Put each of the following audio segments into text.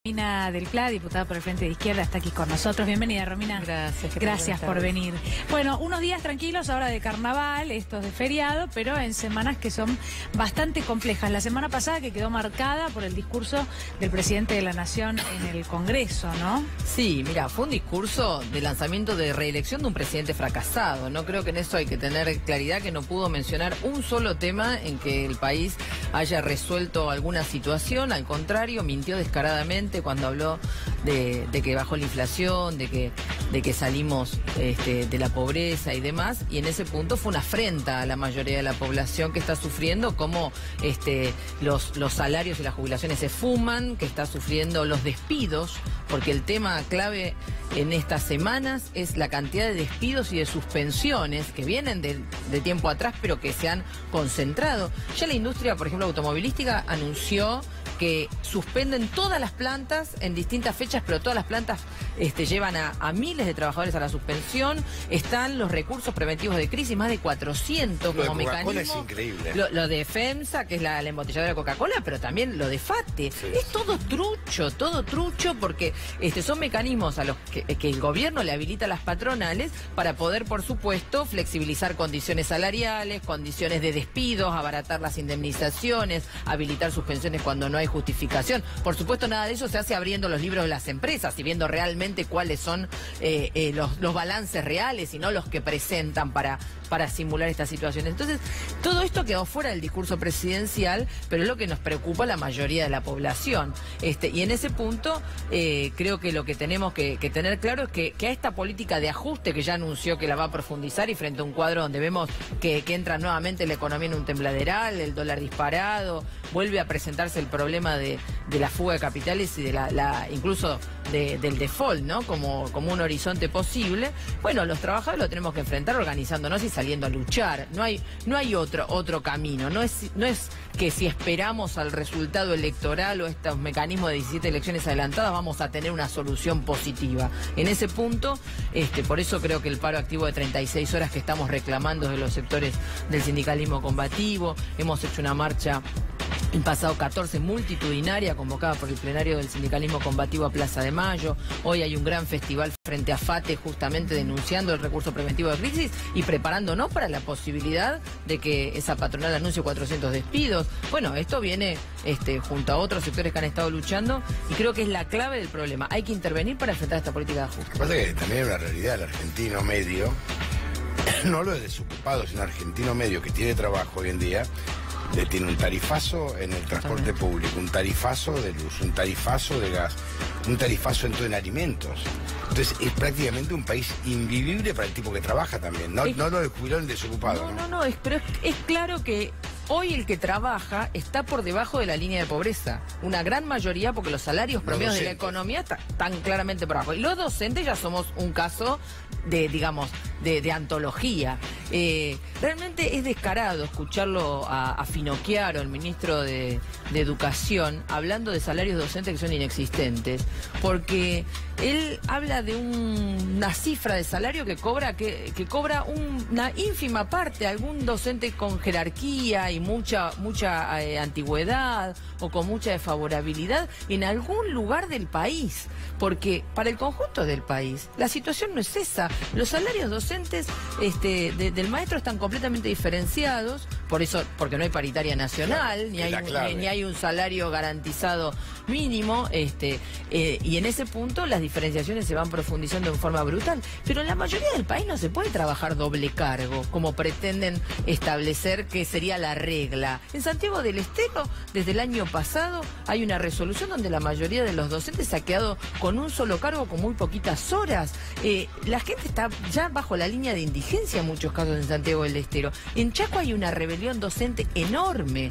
Romina del Pla, diputada por el Frente de Izquierda, está aquí con nosotros. Bienvenida, Romina. Gracias. Gracias por venir. Bueno, unos días tranquilos ahora de carnaval, estos de feriado, pero en semanas que son bastante complejas. La semana pasada que quedó marcada por el discurso del presidente de la Nación en el Congreso, ¿no? Sí, mira, fue un discurso de lanzamiento de reelección de un presidente fracasado. No creo que en eso hay que tener claridad, que no pudo mencionar un solo tema en que el país haya resuelto alguna situación. Al contrario, mintió descaradamente cuando habló de que bajó la inflación, de que salimos de la pobreza y demás, y en ese punto fue una afrenta a la mayoría de la población que está sufriendo como los salarios y las jubilaciones se fuman, que está sufriendo los despidos, porque el tema clave en estas semanas es la cantidad de despidos y de suspensiones que vienen de tiempo atrás, pero que se han concentrado. Ya la industria, por ejemplo, automovilística anunció que suspenden todas las plantas en distintas fechas, pero todas las plantas llevan a miles de trabajadores a la suspensión. Están los recursos preventivos de crisis, más de 400 como mecanismo. Lo de Coca-Cola es increíble. Lo de FEMSA, que es la embotelladora de Coca-Cola, pero también lo de FATE. Sí. Es todo trucho, porque son mecanismos a los que el gobierno le habilita a las patronales para poder, por supuesto, flexibilizar condiciones salariales, condiciones de despidos, abaratar las indemnizaciones, habilitar suspensiones cuando no hay justificación. Por supuesto, nada de eso se hace abriendo los libros de las empresas y viendo realmente cuáles son los balances reales y no los que presentan para simular estas situaciones. Entonces, todo esto quedó fuera del discurso presidencial, pero es lo que nos preocupa a la mayoría de la población. Y en ese punto, creo que lo que tenemos que tener claro es que a esta política de ajuste que ya anunció que la va a profundizar, y frente a un cuadro donde vemos que entra nuevamente la economía en un tembladeral, el dólar disparado, vuelve a presentarse el problema de la fuga de capitales y de incluso del default, ¿no? Como un horizonte posible. Bueno, los trabajadores lo tenemos que enfrentar organizándonos y saliendo a luchar. No hay otro camino. No es que si esperamos al resultado electoral o estos mecanismos de 17 elecciones adelantadas vamos a tener una solución positiva. En ese punto, por eso creo que el paro activo de 36 horas que estamos reclamando de los sectores del sindicalismo combativo, hemos hecho una marcha el pasado 14 multitudinaria convocada por el plenario del sindicalismo combativo a Plaza de Mayo. Hoy hay un gran festival frente a FATE justamente denunciando el recurso preventivo de crisis y preparándonos para la posibilidad de que esa patronal anuncie 400 despidos. Bueno, esto viene junto a otros sectores que han estado luchando y creo que es la clave del problema. Hay que intervenir para enfrentar esta política de ajuste. Lo que pasa es que también es una realidad, el argentino medio, no lo de desocupados, sino el argentino medio que tiene trabajo hoy en día, tiene un tarifazo en el transporte público, un tarifazo de luz, un tarifazo de gas, un tarifazo en alimentos. Entonces es prácticamente un país invivible para el tipo que trabaja también, no lo del jubilón desocupado. Pero es claro que hoy el que trabaja está por debajo de la línea de pobreza. Una gran mayoría, porque los salarios promedios de la economía están claramente por abajo. Y los docentes ya somos un caso de antología. Realmente es descarado escucharlo a Finocchiaro, el ministro de Educación, hablando de salarios docentes que son inexistentes, porque él habla de una cifra de salario que cobra una ínfima parte, algún docente con jerarquía y mucha antigüedad o con mucha desfavorabilidad en algún lugar del país, porque para el conjunto del país la situación no es esa. Los salarios docentes del maestro están completamente diferenciados, porque no hay paritaria nacional, ni hay un salario garantizado mínimo, y en ese punto las diferenciaciones se van profundizando en forma brutal. Pero en la mayoría del país no se puede trabajar doble cargo, como pretenden establecer que sería la regla. En Santiago del Estero, desde el año pasado, hay una resolución donde la mayoría de los docentes se ha quedado con un solo cargo con muy poquitas horas. La gente está ya bajo la línea de indigencia en muchos casos en Santiago del Estero. En Chaco hay una rebelión docente enorme.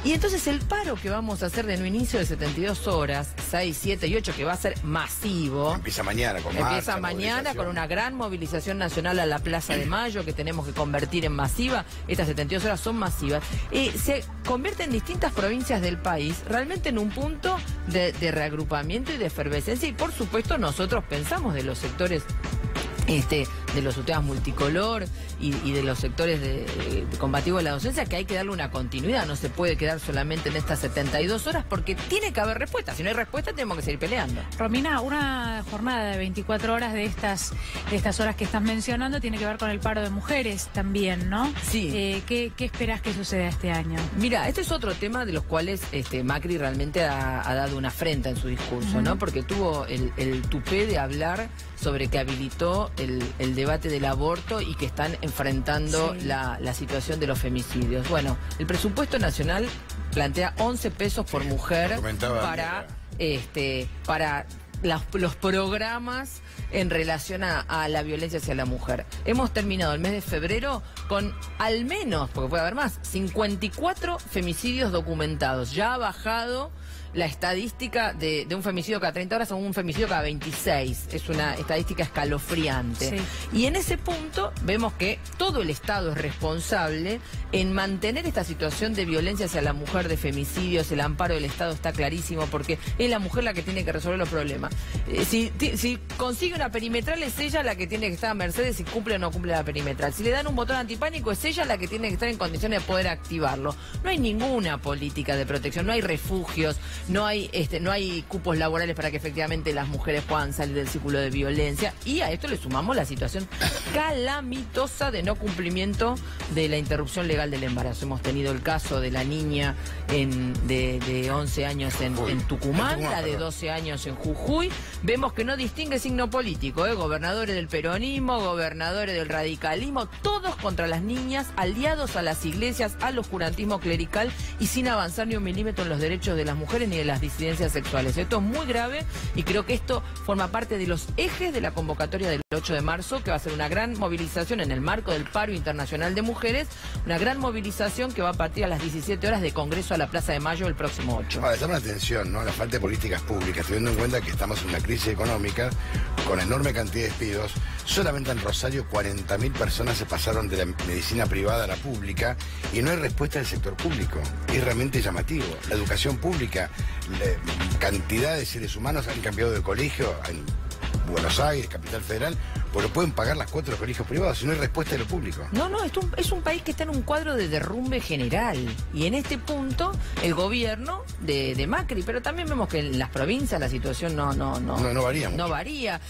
Y entonces el paro que vamos a hacer de un inicio de 72 horas, 6, 7 y 8, que va a ser masivo. Empieza mañana con una gran movilización nacional a la Plaza de Mayo, que tenemos que convertir en masiva. Estas 72 horas son masivas. Se convierte en distintas provincias del país, realmente en un punto de reagrupamiento y de efervescencia. Y por supuesto nosotros pensamos de los sectores los UTEAs multicolor y de los sectores de combativos de la docencia, que hay que darle una continuidad. No se puede quedar solamente en estas 72 horas porque tiene que haber respuesta. Si no hay respuesta, tenemos que seguir peleando. Romina, una jornada de 24 horas de estas horas que estás mencionando tiene que ver con el paro de mujeres también, ¿no? Sí. ¿Qué esperás que suceda este año? Mira, este es otro tema de los cuales Macri realmente ha dado una afrenta en su discurso, ¿no? Porque tuvo el tupé de hablar sobre que habilitó el debate del aborto y que están enfrentando la situación de los femicidios. Bueno, el presupuesto nacional plantea 11 pesos por mujer para los programas en relación a la violencia hacia la mujer. Hemos terminado el mes de febrero con al menos, porque puede haber más, 54 femicidios documentados. Ya ha bajado la estadística de un femicidio cada 30 horas a un femicidio cada 26. Es una estadística escalofriante. Sí. Y en ese punto vemos que todo el Estado es responsable en mantener esta situación de violencia hacia la mujer, de femicidios. El amparo del Estado está clarísimo porque es la mujer la que tiene que resolver los problemas. Si consigue una perimetral, es ella la que tiene que estar a merced de si cumple o no cumple la perimetral. Si le dan un botón antipánico, es ella la que tiene que estar en condiciones de poder activarlo. No hay ninguna política de protección, no hay refugios, no hay cupos laborales para que efectivamente las mujeres puedan salir del círculo de violencia. Y a esto le sumamos la situación calamitosa de no cumplimiento de la interrupción legal del embarazo. Hemos tenido el caso de la niña de 11 años en Tucumán, la de 12 años en Jujuy. Vemos que no distingue signo político, gobernadores del peronismo, gobernadores del radicalismo, todos contra las niñas, aliados a las iglesias, al oscurantismo clerical y sin avanzar ni un milímetro en los derechos de las mujeres ni de las disidencias sexuales. Esto es muy grave y creo que esto forma parte de los ejes de la convocatoria del 8 de marzo, que va a ser una gran movilización en el marco del paro internacional de mujeres, una gran movilización que va a partir a las 17 horas de Congreso a la Plaza de Mayo el próximo 8. Ahora, llama la atención, ¿no?, la falta de políticas públicas, teniendo en cuenta que estamos en una crisis económica con enorme cantidad de despidos. Solamente en Rosario 40.000 personas se pasaron de la medicina privada a la pública y no hay respuesta del sector público. Es realmente llamativo. La educación pública, cantidad de seres humanos han cambiado de colegio en Buenos Aires, Capital Federal, porque pueden pagar las cuotas de los colegios privados si no hay respuesta de lo público. No, es un país que está en un cuadro de derrumbe general. Y en este punto, el gobierno de Macri, pero también vemos que en las provincias la situación no varía mucho. No varía.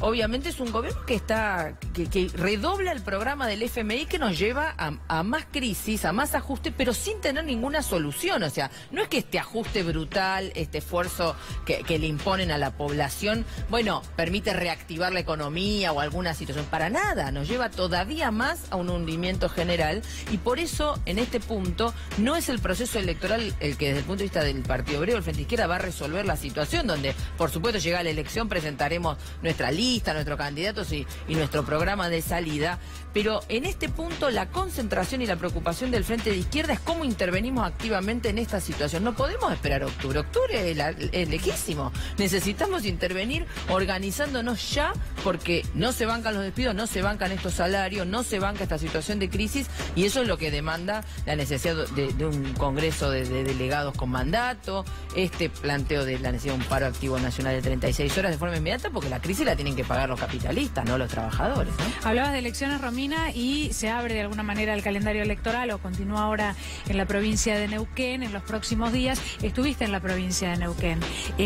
Obviamente es un gobierno que redobla el programa del FMI, que nos lleva a más crisis, a más ajuste, pero sin tener ninguna solución. O sea, no es que este ajuste brutal, este esfuerzo que le imponen a la población, bueno, permite reactivar la economía o alguna situación. Para nada, nos lleva todavía más a un hundimiento general y por eso en este punto no es el proceso electoral el que desde el punto de vista del Partido Obrero, el Frente Izquierda, va a resolver la situación, donde por supuesto llega la elección, presentaremos nuestra lista, nuestros candidatos y nuestro programa de salida, pero en este punto la concentración y la preocupación del Frente de Izquierda es cómo intervenimos activamente en esta situación. No podemos esperar octubre, octubre es lejísimo, necesitamos intervenir organizándonos ya, porque no se bancan los despidos, no se bancan estos salarios, no se banca esta situación de crisis y eso es lo que demanda la necesidad de un congreso de delegados con mandato, este planteo de la necesidad de un paro activo nacional de 36 horas de forma inmediata, porque la crisis la tienen que pagar los capitalistas, no los trabajadores, ¿no? Hablabas de elecciones, Romina, y se abre de alguna manera el calendario electoral o continúa ahora en la provincia de Neuquén en los próximos días. Estuviste en la provincia de Neuquén.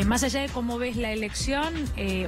Más allá de cómo ves la elección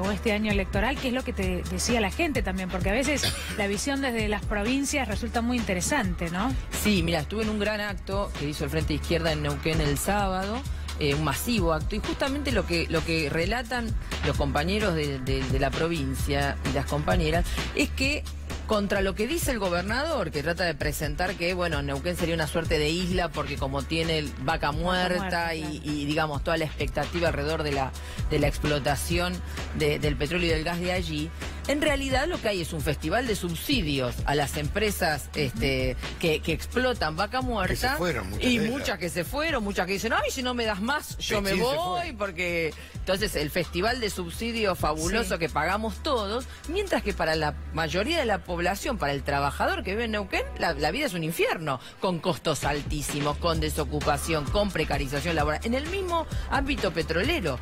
o este año electoral, ¿qué es lo que te decía la gente también? Porque a veces la visión desde las provincias resulta muy interesante, ¿no? Sí, mira, estuve en un gran acto que hizo el Frente de Izquierda en Neuquén el sábado, un masivo acto, y justamente lo que relatan los compañeros de la provincia y las compañeras es que contra lo que dice el gobernador, que trata de presentar que, bueno, Neuquén sería una suerte de isla porque como tiene vaca muerta y digamos, toda la expectativa alrededor de la explotación del petróleo y del gas de allí, en realidad lo que hay es un festival de subsidios a las empresas que explotan vaca muerta. Que se fueron, muchas que se fueron, muchas que dicen, ay, si no me das más, yo me voy, porque... Entonces, el festival de subsidios fabuloso que pagamos todos, mientras que para la mayoría de la población, para el trabajador que vive en Neuquén, la vida es un infierno, con costos altísimos, con desocupación, con precarización laboral, en el mismo ámbito petrolero.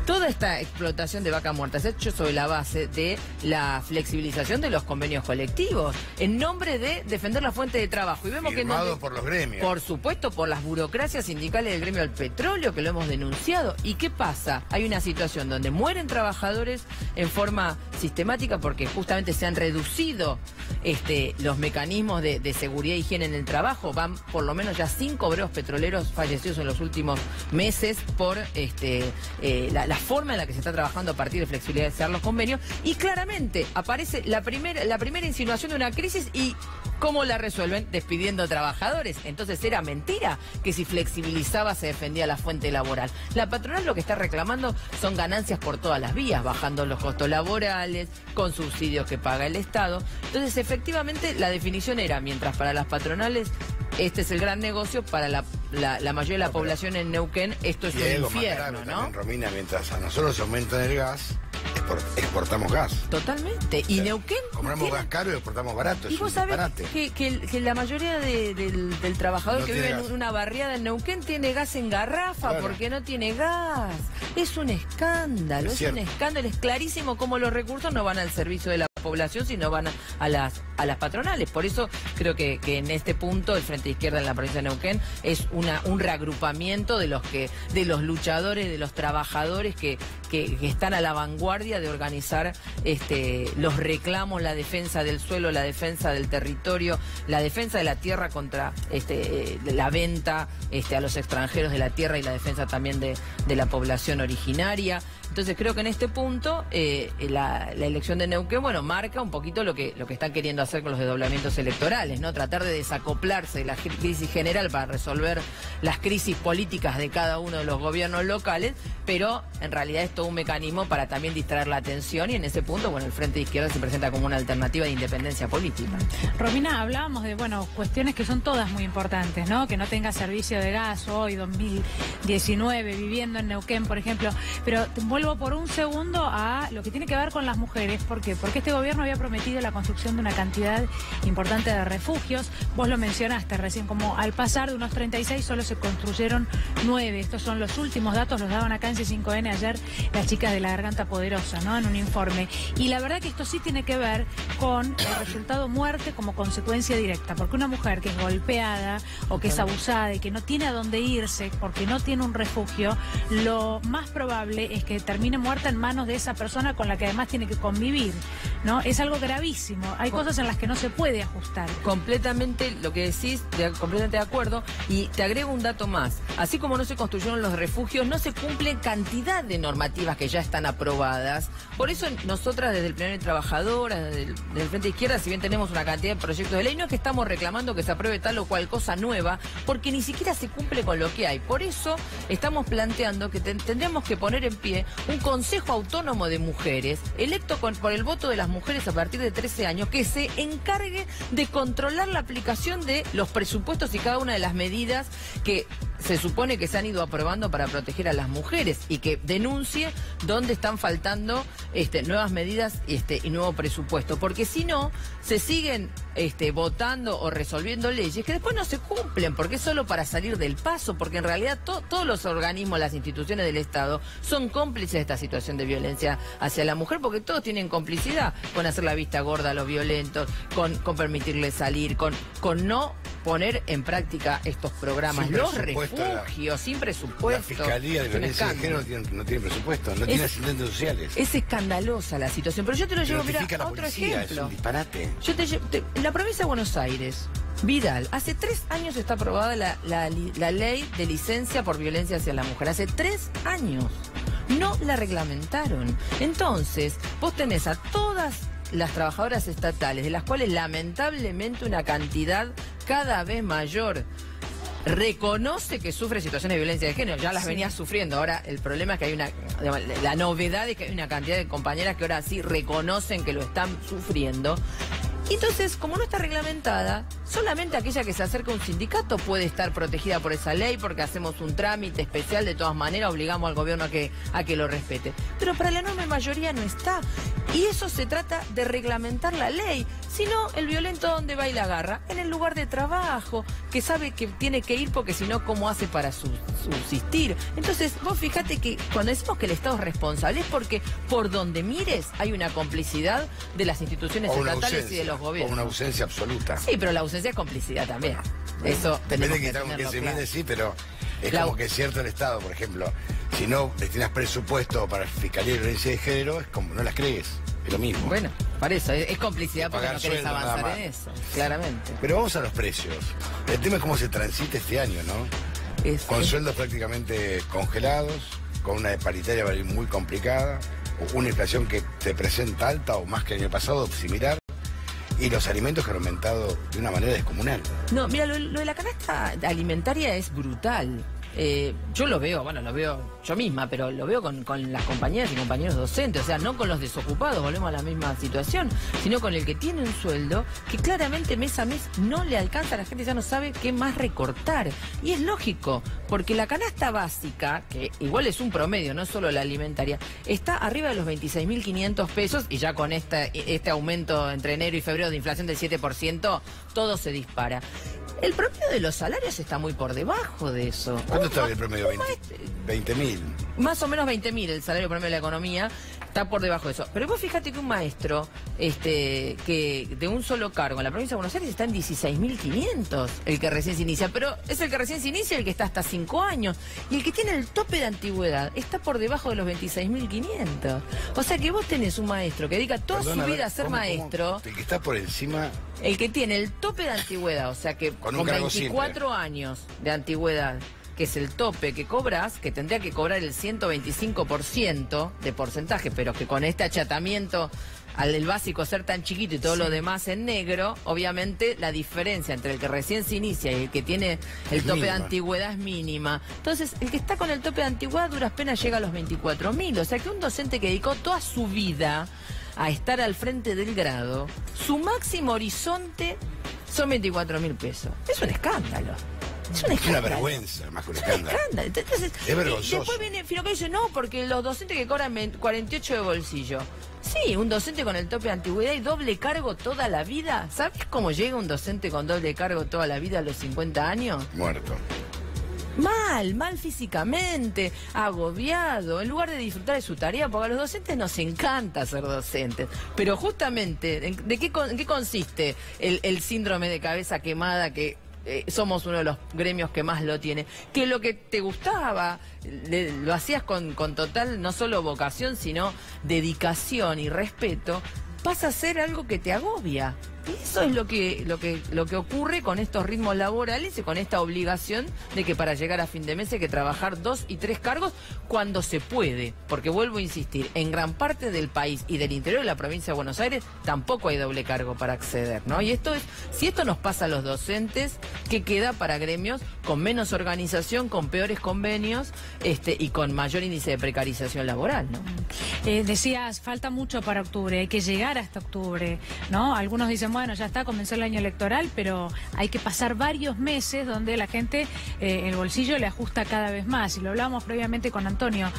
toda esta explotación de vaca muerta se ha hecho sobre la base de la flexibilización de los convenios colectivos, en nombre de defender la fuente de trabajo. Y vemos firmado por los gremios. Por supuesto, por las burocracias sindicales del gremio del petróleo, que lo hemos denunciado. ¿Y qué pasa? Hay una situación donde mueren trabajadores en forma sistemática porque justamente se han reducido los mecanismos de seguridad e higiene en el trabajo. Van por lo menos ya 5 obreros petroleros fallecidos en los últimos meses por la forma en la que se está trabajando a partir de flexibilizar los convenios. Y claramente aparece la primera insinuación de una crisis y ¿cómo la resuelven? Despidiendo trabajadores. Entonces era mentira que si flexibilizaba se defendía la fuente laboral. La patronal lo que está reclamando son ganancias por todas las vías, bajando los costos laborales, con subsidios que paga el Estado. Entonces efectivamente la definición era, mientras para las patronales este es el gran negocio, para la mayoría de la población en Neuquén esto es un infierno, ¿no? Romina, mientras a nosotros se aumenta el gas, exportamos gas. Totalmente. Y Neuquén... Compramos gas caro y exportamos barato. Y vos sabés que la mayoría del trabajador que vive en una barriada en Neuquén tiene gas en garrafa porque no tiene gas. Es un escándalo, es un escándalo. Es clarísimo cómo los recursos no van al servicio de la población, sino van a las patronales. Por eso creo que en este punto el Frente de Izquierda en la provincia de Neuquén es un reagrupamiento de los luchadores, de los trabajadores que están a la vanguardia de organizar los reclamos, la defensa del suelo, la defensa del territorio, la defensa de la tierra contra la venta a los extranjeros de la tierra y la defensa también de la población originaria. Entonces creo que en este punto la elección de Neuquén, bueno, marca un poquito lo que están queriendo hacer con los desdoblamientos electorales, ¿no? Tratar de desacoplarse de la crisis general para resolver las crisis políticas de cada uno de los gobiernos locales, pero en realidad es todo un mecanismo para también distraer la atención y en ese punto, bueno, el Frente de Izquierda se presenta como una alternativa de independencia política. Romina, hablábamos de, cuestiones que son todas muy importantes, ¿no? Que no tenga servicio de gas hoy, 2019, viviendo en Neuquén, por ejemplo, pero vuelvo por un segundo a lo que tiene que ver con las mujeres. ¿Por qué? Porque este gobierno había prometido la construcción de una cantidad importante de refugios. Vos lo mencionaste recién, como al pasar de unos 36 solo se construyeron 9. Estos son los últimos datos, los daban acá en C5N ayer las chicas de la Garganta Poderosa, ¿no? En un informe. Y la verdad que esto sí tiene que ver con el resultado muerte como consecuencia directa. Porque una mujer que es golpeada o que es abusada y que no tiene a dónde irse porque no tiene un refugio, lo más probable es que termine muerta en manos de esa persona con la que además tiene que convivir, ¿no? Es algo gravísimo. Hay cosas en las que no se puede ajustar. Completamente lo que decís, completamente de acuerdo. Y te agrego un dato más. Así como no se construyeron los refugios, no se cumplen cantidad de normativas que ya están aprobadas. Por eso nosotras desde el Plenario de Trabajadoras, desde el Frente de Izquierda, si bien tenemos una cantidad de proyectos de ley, no es que estamos reclamando que se apruebe tal o cual cosa nueva, porque ni siquiera se cumple con lo que hay. Por eso estamos planteando que tendríamos que poner en pie un Consejo Autónomo de Mujeres, electo por el voto de las mujeres a partir de 13 años, que se encargue de controlar la aplicación de los presupuestos y cada una de las medidas que se supone que se han ido aprobando para proteger a las mujeres y que denuncie dónde están faltando nuevas medidas y nuevo presupuesto. Porque si no, se siguen votando o resolviendo leyes que después no se cumplen, porque es solo para salir del paso, porque en realidad todos los organismos, las instituciones del Estado son cómplices de esta situación de violencia hacia la mujer, porque todos tienen complicidad con hacer la vista gorda a los violentos, con permitirles salir, con no poner en práctica estos programas, los refugios, sin presupuesto. La Fiscalía de Violencia de Género no tiene presupuesto, no tiene asistentes sociales. Es escandalosa la situación, pero yo te lo llevo, mira, a otro ejemplo. Es un disparate. Yo en la provincia de Buenos Aires, Vidal, hace 3 años está aprobada la ley de licencia por violencia hacia la mujer. Hace 3 años. No la reglamentaron. Entonces, vos tenés a todas las trabajadoras estatales, de las cuales lamentablemente una cantidad cada vez mayor reconoce que sufre situaciones de violencia de género. Ya las venía sufriendo. Ahora el problema es que hay la novedad es que hay una cantidad de compañeras que ahora sí reconocen que lo están sufriendo. Entonces, como no está reglamentada, solamente aquella que se acerca a un sindicato puede estar protegida por esa ley, porque hacemos un trámite especial, de todas maneras obligamos al gobierno a que lo respete. Pero para la enorme mayoría no está. Y eso se trata de reglamentar la ley. Si no, el violento, ¿dónde va y la agarra? En el lugar de trabajo, que sabe que tiene que ir porque si no, ¿cómo hace para subsistir? Entonces, vos fíjate que cuando decimos que el Estado es responsable es porque por donde mires hay una complicidad de las instituciones estatales y de los gobiernos. O una ausencia absoluta. Sí, pero la ausencia es complicidad también. Eso tenemos que tenerlo que se claro. viene, sí, pero es como que es cierto el Estado, por ejemplo, si no destinas presupuesto para Fiscalía y Violencia de Género, es como no las crees, es lo mismo. Bueno, para eso, es complicidad porque Pagar no querés sueldo, avanzar nada en más. eso, claramente. Pero vamos a los precios. El tema es cómo se transita este año, ¿no? Con sueldos prácticamente congelados, con una paritaria muy complicada, una inflación que se presenta alta o más que el año pasado, similar. Y los alimentos que han aumentado de una manera descomunal. No, mira, lo de la canasta alimentaria es brutal. Yo lo veo, bueno, lo veo yo misma, pero lo veo con las compañeras y compañeros docentes, o sea, no con los desocupados, volvemos a la misma situación, sino con el que tiene un sueldo que claramente mes a mes no le alcanza, la gente ya no sabe qué más recortar. Y es lógico, porque la canasta básica, que igual es un promedio, no solo la alimentaria, está arriba de los 26.500 pesos y ya con este aumento entre enero y febrero de inflación del 7%, todo se dispara. El promedio de los salarios está muy por debajo de eso. ¿Cuánto está el promedio? 20.000. Más o menos 20.000 el salario promedio de la economía, está por debajo de eso. Pero vos fíjate que un maestro que de un solo cargo en la provincia de Buenos Aires está en 16.500, el que recién se inicia. Pero es el que recién se inicia, el que está hasta 5 años. Y el que tiene el tope de antigüedad está por debajo de los 26.500. O sea que vos tenés un maestro que dedica toda su vida a ser maestro. El que está por encima... El que tiene el tope de antigüedad, o sea que con 24 años de antigüedad, que es el tope que cobras, que tendría que cobrar el 125% de porcentaje, pero que con este achatamiento al el básico ser tan chiquito y todo lo demás en negro, obviamente la diferencia entre el que recién se inicia y el que tiene el tope de antigüedad es mínima. Entonces, el que está con el tope de antigüedad a duras penas llega a los 24.000. O sea que un docente que dedicó toda su vida a estar al frente del grado, su máximo horizonte son 24.000 pesos. Es un escándalo. Es un escándalo. Es una vergüenza, más que un escándalo. Entonces, es vergonzoso. Después viene Fino que dice, no, porque los docentes que cobran 48 de bolsillo. Sí, un docente con el tope de antigüedad y doble cargo toda la vida. ¿Sabes cómo llega un docente con doble cargo toda la vida a los 50 años? Muerto. Mal físicamente, agobiado, en lugar de disfrutar de su tarea, porque a los docentes nos encanta ser docentes. Pero justamente, ¿en qué consiste el síndrome de cabeza quemada que somos uno de los gremios que más lo tiene? Que lo que te gustaba, lo hacías con total, no solo vocación, sino dedicación y respeto, pasa a ser algo que te agobia. Y eso es lo que ocurre con estos ritmos laborales y con esta obligación de que para llegar a fin de mes hay que trabajar 2 y 3 cargos cuando se puede. Porque vuelvo a insistir, en gran parte del país y del interior de la provincia de Buenos Aires tampoco hay doble cargo para acceder, ¿no? Y si esto nos pasa a los docentes, ¿qué queda para gremios con menos organización, con peores convenios y con mayor índice de precarización laboral, ¿no? Decías, falta mucho para octubre, hay que llegar hasta octubre, ¿no? Algunos dicen, bueno, ya está, comenzó el año electoral, pero hay que pasar varios meses donde la gente el bolsillo le ajusta cada vez más. Y lo hablábamos previamente con Antonio.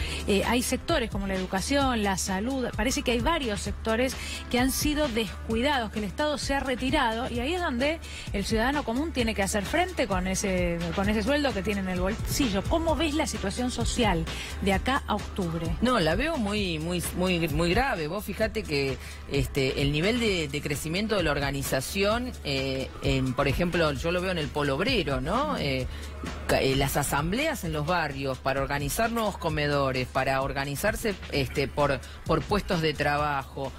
Hay sectores como la educación, la salud, parece que hay varios sectores que han sido descuidados, que el Estado se ha retirado, y ahí es donde el ciudadano común tiene que hacer frente con ese sueldo que tiene en el bolsillo. ¿Cómo ves la situación social de acá a octubre? No, la veo muy grave. Vos fíjate que el nivel de crecimiento de la organización, por ejemplo, yo lo veo en el polo obrero, ¿no? Las asambleas en los barrios para organizar nuevos comedores, para organizarse por puestos de trabajo,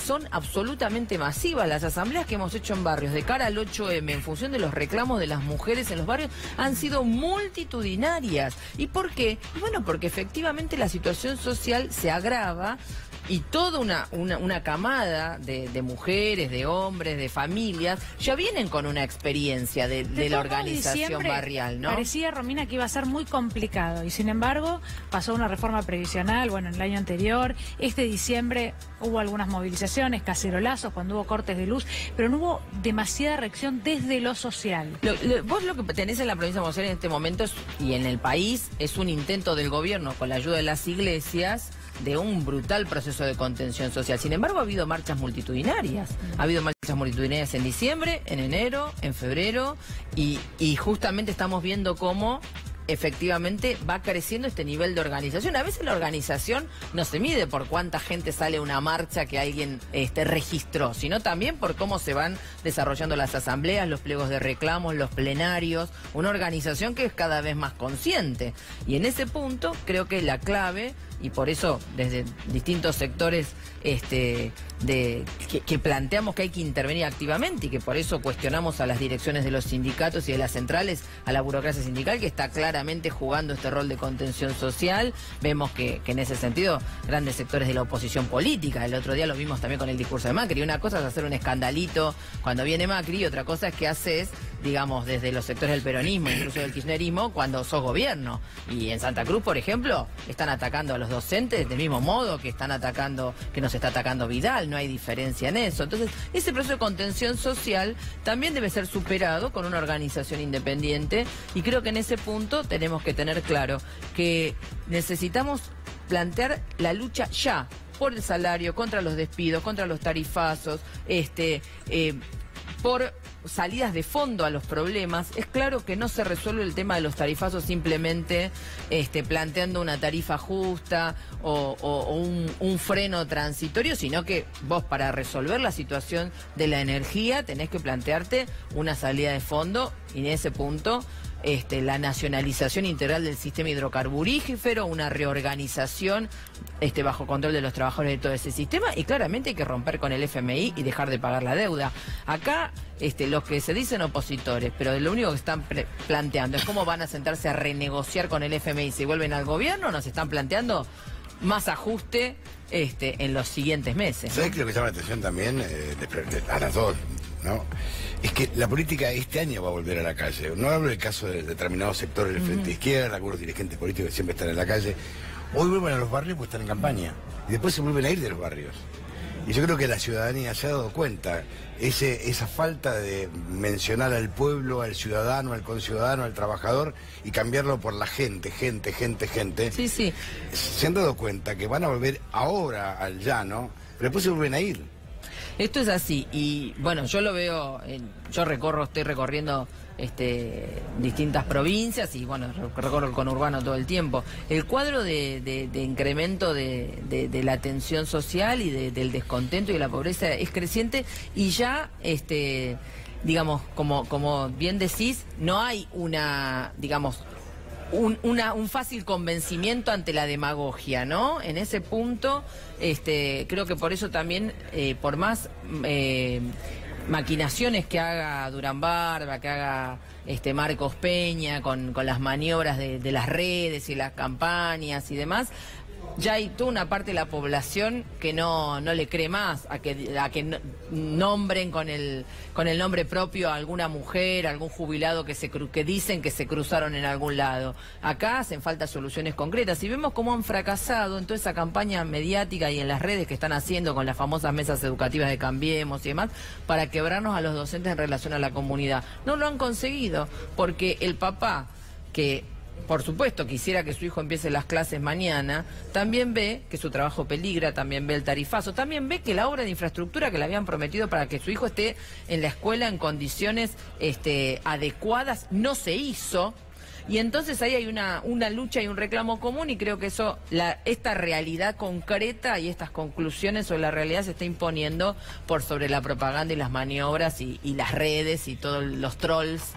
son absolutamente masivas. Las asambleas que hemos hecho en barrios de cara al 8M en función de los reclamos de las mujeres en los barrios han sido multitudinarias. ¿Y por qué? Bueno, porque efectivamente la situación social se agrava y toda una camada de mujeres, de hombres, de familias, ya vienen con una experiencia de la organización barrial, ¿no? Parecía, Romina, que iba a ser muy complicado y sin embargo pasó una reforma previsional, bueno, en el año anterior, este diciembre hubo algunas movilizaciones, cacerolazos, cuando hubo cortes de luz, pero no hubo demasiada reacción desde lo social. Vos lo que tenés en la provincia de Buenos Aires en este momento y en el país es un intento del gobierno con la ayuda de las iglesias de un brutal proceso de contención social. Sin embargo, ha habido marchas multitudinarias. Ha habido marchas multitudinarias en diciembre, en enero, en febrero, y justamente estamos viendo cómo efectivamente va creciendo este nivel de organización. A veces la organización no se mide por cuánta gente sale a una marcha que alguien registró, sino también por cómo se van desarrollando las asambleas, los pliegos de reclamos, los plenarios, una organización que es cada vez más consciente. Y en ese punto creo que la clave, y por eso desde distintos sectores que planteamos que hay que intervenir activamente y que por eso cuestionamos a las direcciones de los sindicatos y de las centrales, a la burocracia sindical que está claramente jugando este rol de contención social. Vemos que en ese sentido grandes sectores de la oposición política, el otro día lo vimos también con el discurso de Macri, una cosa es hacer un escandalito cuando viene Macri y otra cosa es que haces, digamos, desde los sectores del peronismo, incluso del kirchnerismo, cuando sos gobierno. Y en Santa Cruz, por ejemplo, están atacando a los docentes del mismo modo que están atacando, que nos está atacando Vidal, no hay diferencia en eso. Entonces, ese proceso de contención social también debe ser superado con una organización independiente y creo que en ese punto tenemos que tener claro que necesitamos plantear la lucha ya por el salario, contra los despidos, contra los tarifazos, por salidas de fondo a los problemas. Es claro que no se resuelve el tema de los tarifazos simplemente planteando una tarifa justa o un freno transitorio, sino que vos para resolver la situación de la energía tenés que plantearte una salida de fondo y en ese punto la nacionalización integral del sistema hidrocarburífero, una reorganización bajo control de los trabajadores de todo ese sistema y claramente hay que romper con el FMI y dejar de pagar la deuda. Acá los que se dicen opositores, pero lo único que están planteando es cómo van a sentarse a renegociar con el FMI si vuelven al gobierno, nos están planteando más ajuste en los siguientes meses, ¿no? ¿Sabés que lo que llama la atención también a las dos, ¿no? Es que la política este año va a volver a la calle. No hablo del caso de determinados sectores del Frente Izquierda, algunos dirigentes políticos que siempre están en la calle. Hoy vuelven a los barrios porque están en campaña. Y después se vuelven a ir de los barrios. Y yo creo que la ciudadanía se ha dado cuenta. Esa falta de mencionar al pueblo, al ciudadano, al conciudadano, al trabajador y cambiarlo por la gente. Sí, sí. Se han dado cuenta que van a volver ahora al llano, pero después se vuelven a ir. Esto es así y bueno, yo lo veo, estoy recorriendo distintas provincias y bueno, recorro el conurbano todo el tiempo. El cuadro de incremento de la tensión social y del descontento y de la pobreza es creciente y ya, digamos, como bien decís, no hay un fácil convencimiento ante la demagogia, ¿no? En ese punto, creo que por eso también, por más maquinaciones que haga Durán Barba, que haga Marcos Peña con las maniobras de las redes y las campañas y demás, ya hay toda una parte de la población que no le cree más a que nombren con el nombre propio a alguna mujer, a algún jubilado que dicen que se cruzaron en algún lado. Acá hacen falta soluciones concretas y vemos cómo han fracasado en toda esa campaña mediática y en las redes que están haciendo con las famosas mesas educativas de Cambiemos y demás para quebrarnos a los docentes en relación a la comunidad. No lo han conseguido porque el papá que por supuesto quisiera que su hijo empiece las clases mañana, también ve que su trabajo peligra, también ve el tarifazo, también ve que la obra de infraestructura que le habían prometido para que su hijo esté en la escuela en condiciones adecuadas no se hizo. Y entonces ahí hay una lucha y un reclamo común y creo que esta realidad concreta y estas conclusiones sobre la realidad se está imponiendo por sobre la propaganda y las maniobras y las redes y todos los trolls,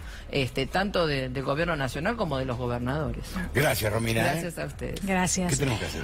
tanto del gobierno nacional como de los gobernadores. Gracias, Romina. Gracias a ustedes. Gracias. ¿Qué tenemos que hacer?